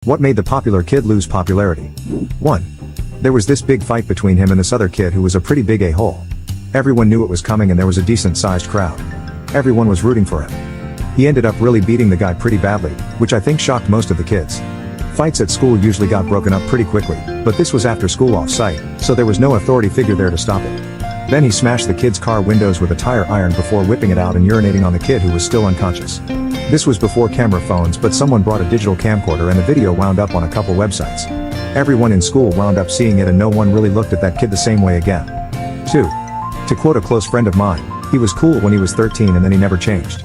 What made the popular kid lose popularity? 1. There was this big fight between him and this other kid who was a pretty big a-hole. Everyone knew it was coming and there was a decent-sized crowd. Everyone was rooting for him. He ended up really beating the guy pretty badly, which I think shocked most of the kids. Fights at school usually got broken up pretty quickly, but this was after school off-site, so there was no authority figure there to stop it. Then he smashed the kid's car windows with a tire iron before whipping it out and urinating on the kid who was still unconscious. This was before camera phones, but someone brought a digital camcorder and the video wound up on a couple websites. Everyone in school wound up seeing it and no one really looked at that kid the same way again. 2. To quote a close friend of mine, he was cool when he was 13 and then he never changed.